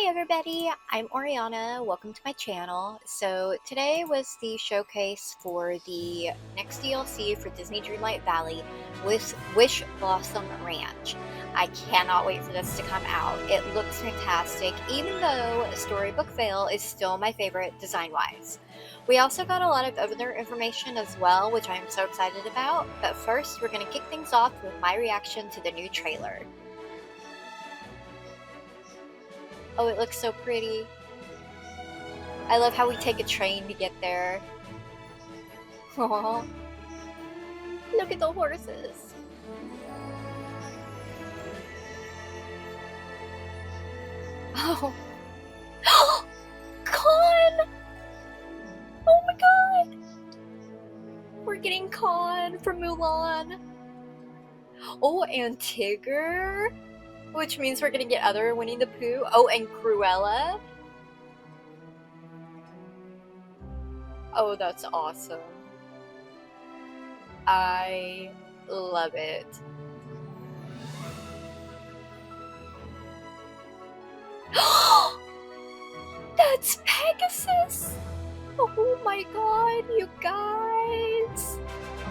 Hi everybody, I'm Oriana. Welcome to my channel. So today was the showcase for the next DLC for Disney Dreamlight Valley with Wishblossom Ranch. I cannot wait for this to come out. It looks fantastic, even though Storybook Vale is still my favorite design-wise. We also got a lot of other information as well, which I'm so excited about. But first, we're going to kick things off with my reaction to the new trailer. Oh, it looks so pretty. I love how we take a train to get there. Aww. Look at the horses. Oh. Con! Oh my god! We're getting Con from Mulan. Oh, and Tigger. Which means we're gonna get other Winnie the Pooh. Oh, and Cruella. Oh, that's awesome. I love it. That's Pegasus! Oh my god, you guys!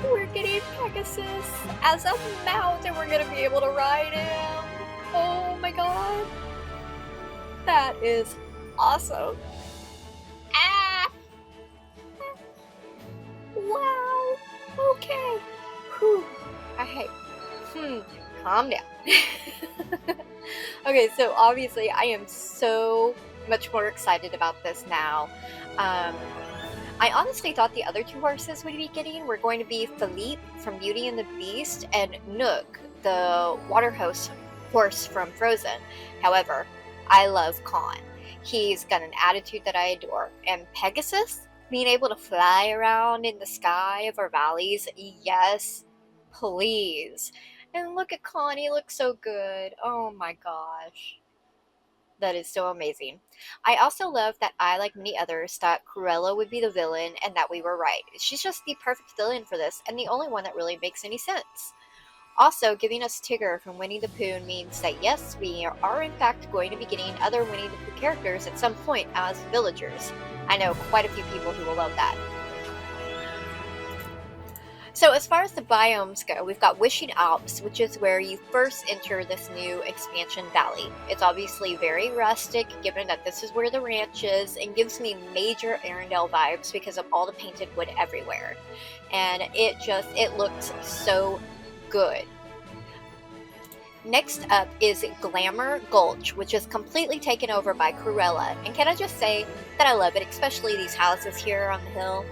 We're getting Pegasus as a mount and we're gonna be able to ride him! Oh my god! That is awesome! Ah! Wow! Okay! Whew! Calm down. Okay, so obviously I am so much more excited about this now. I honestly thought the other two horses we'd be getting were going to be Philippe from Beauty and the Beast and Nook, the water horse from Frozen. However, I love Con. He's got an attitude that I adore. And Pegasus, being able to fly around in the sky of our valleys, yes, please. And look at Con, he looks so good. Oh my gosh. That is so amazing. I also love that I, like many others, thought Cruella would be the villain and that we were right. She's just the perfect villain for this and the only one that really makes any sense. Also, giving us Tigger from Winnie the Pooh means that yes, we are in fact going to be getting other Winnie the Pooh characters at some point as villagers. I know quite a few people who will love that. So as far as the biomes go, we've got Wishing Alps, which is where you first enter this new expansion valley. It's obviously very rustic, given that this is where the ranch is, and gives me major Arendelle vibes because of all the painted wood everywhere. And it looks so good. Next up is Glamour Gulch, which is completely taken over by Cruella. And can I just say that I love it, especially these houses here on the hill.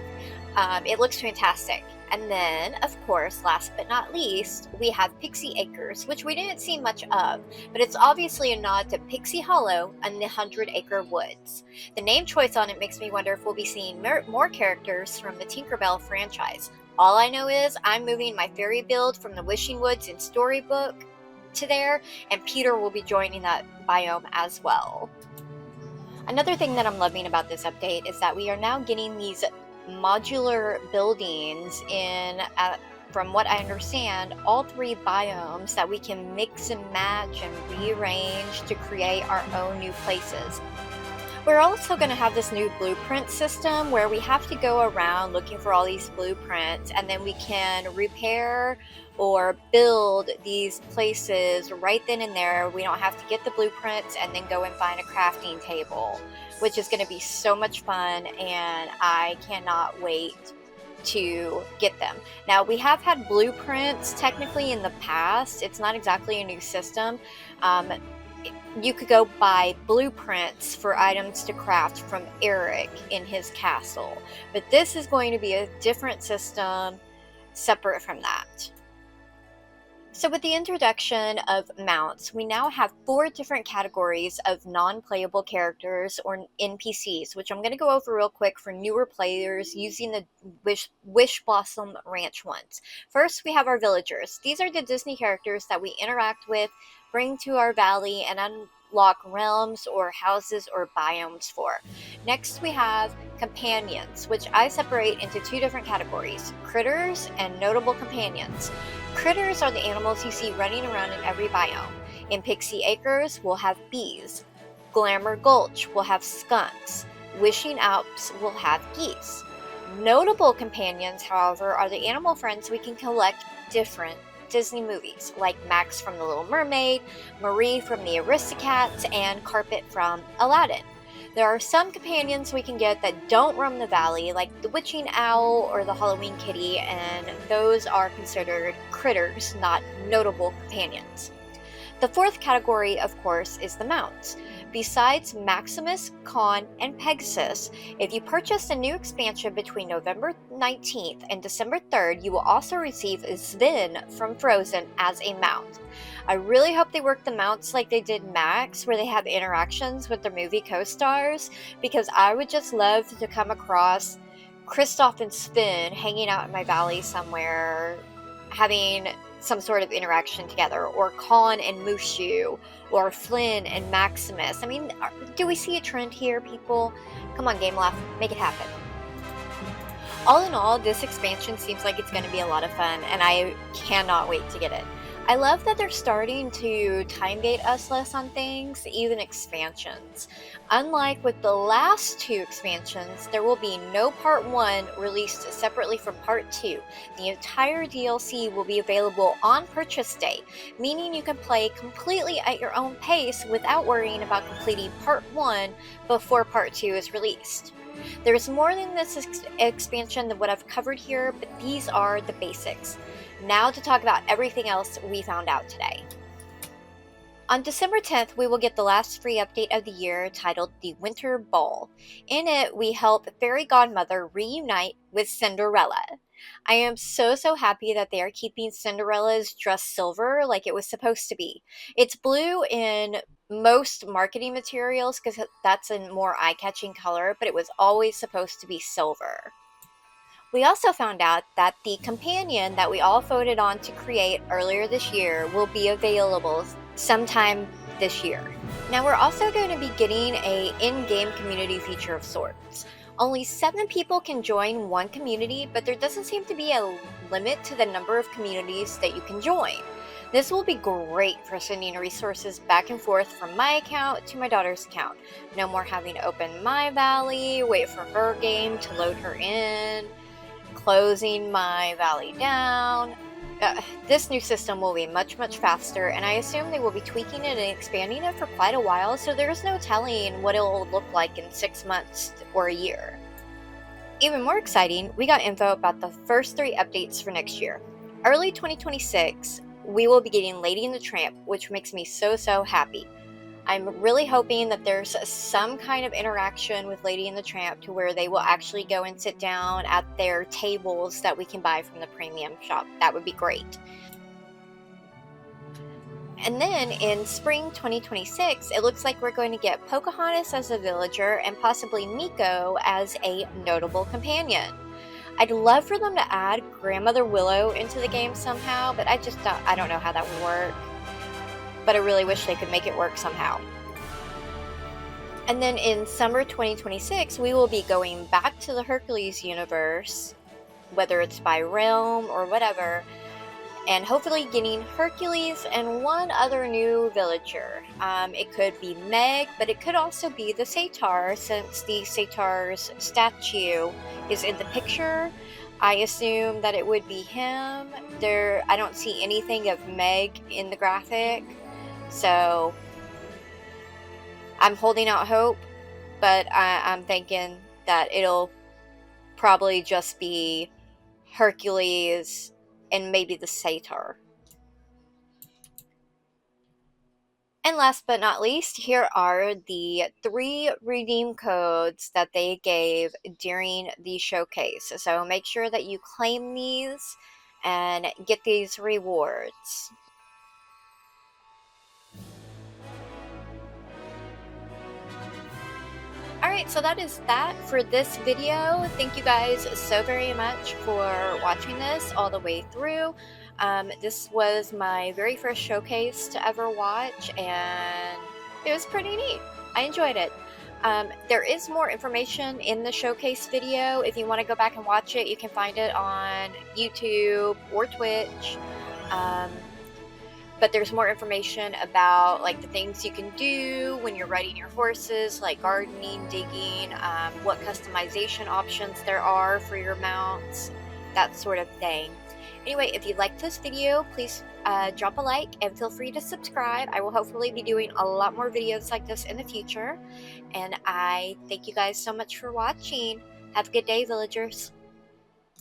It looks fantastic. And then, of course, last but not least, we have Pixie Acres, which we didn't see much of, but it's obviously a nod to Pixie Hollow and the 100-Acre Woods. The name choice on it makes me wonder if we'll be seeing more characters from the Tinkerbell franchise. All I know is I'm moving my fairy build from the Wishing Woods in Storybook to there, and Peter will be joining that biome as well. Another thing that I'm loving about this update is that we are now getting these modular buildings in, from what I understand, all three biomes that we can mix and match and rearrange to create our own new places. We're also going to have this new blueprint system where we have to go around looking for all these blueprints and then we can repair or build these places right then and there. We don't have to get the blueprints and then go and find a crafting table, which is going to be so much fun, and I cannot wait to get them. Now, we have had blueprints technically in the past. It's not exactly a new system. You could go buy blueprints for items to craft from Eric in his castle, but this is going to be a different system separate from that. So with the introduction of mounts, we now have 4 different categories of non-playable characters or NPCs, which I'm going to go over real quick for newer players using the Wishblossom Ranch ones. First, we have our villagers. These are the Disney characters that we interact with, bring to our valley, and unlock realms or houses or biomes for. Next, we have companions, which I separate into 2 different categories: critters and notable companions. Critters are the animals you see running around in every biome. In Pixie Acres, we'll have bees. Glamour Gulch will have skunks. Wishing Alps will have geese. Notable companions, however, are the animal friends we can collect different Disney movies, like Max from The Little Mermaid, Marie from the Aristocats, and Carpet from Aladdin. There are some companions we can get that don't roam the valley, like the Witching Owl or the Halloween Kitty, and those are considered critters, not notable companions. The fourth category, of course, is the mounts. Besides Maximus, Con, and Pegasus, if you purchase a new expansion between November 19th and December 3rd, you will also receive Sven from Frozen as a mount. I really hope they work the mounts like they did Max, where they have interactions with their movie co-stars, because I would just love to come across Kristoff and Sven hanging out in my valley somewhere, having some sort of interaction together, or Con and Mushu, or Flynn and Maximus. I mean, do we see a trend here, people? Come on, Game Loft, make it happen. All in all, this expansion seems like it's going to be a lot of fun, and I cannot wait to get it. I love that they're starting to time gate us less on things, even expansions. Unlike with the last two expansions, there will be no Part 1 released separately from Part 2. The entire DLC will be available on purchase day, meaning you can play completely at your own pace without worrying about completing Part 1 before Part 2 is released. There's more than this expansion than what I've covered here, but these are the basics. Now to talk about everything else we found out today. On December 10th, we will get the last free update of the year titled The Winter Ball. In it, we help Fairy Godmother reunite with Cinderella. I am so happy that they are keeping Cinderella's dress silver like it was supposed to be. It's blue in most marketing materials because that's a more eye-catching color, but it was always supposed to be silver. We also found out that the companion that we all voted on to create earlier this year will be available sometime this year. Now we're also going to be getting a in-game community feature of sorts. Only 7 people can join one community, but there doesn't seem to be a limit to the number of communities that you can join. This will be great for sending resources back and forth from my account to my daughter's account. No more having to open my valley, wait for her game to load her in, closing my valley down. This new system will be much faster, and I assume they will be tweaking it and expanding it for quite a while, so there's no telling what it will look like in 6 months or a year. Even more exciting, we got info about the first 3 updates for next year. Early 2026, we will be getting Lady and the Tramp, which makes me so happy. I'm really hoping that there's some kind of interaction with Lady and the Tramp to where they will actually go and sit down at their tables that we can buy from the premium shop. That would be great. And then in spring 2026, it looks like we're going to get Pocahontas as a villager and possibly Miko as a notable companion. I'd love for them to add Grandmother Willow into the game somehow, but I don't know how that would work. But I really wish they could make it work somehow. And then in summer 2026, we will be going back to the Hercules universe, whether it's by realm or whatever, and hopefully getting Hercules and one other new villager. It could be Meg, but it could also be the Satyr, since the Satyr's statue is in the picture. I assume that it would be him. I don't see anything of Meg in the graphic, so I'm holding out hope, but I'm thinking that it'll probably just be Hercules and maybe the Satyr. And last but not least, here are the 3 redeem codes that they gave during the showcase. So make sure that you claim these and get these rewards. Alright, so that is that for this video. Thank you guys so very much for watching this all the way through. This was my very first showcase to ever watch, and it was pretty neat. I enjoyed it. There is more information in the showcase video. If you want to go back and watch it, you can find it on YouTube or Twitch. but there's more information about like the things you can do when you're riding your horses, like gardening, digging, what customization options there are for your mounts, that sort of thing. Anyway, if you liked this video, please drop a like and feel free to subscribe. I will hopefully be doing a lot more videos like this in the future. And I thank you guys so much for watching. Have a good day, villagers.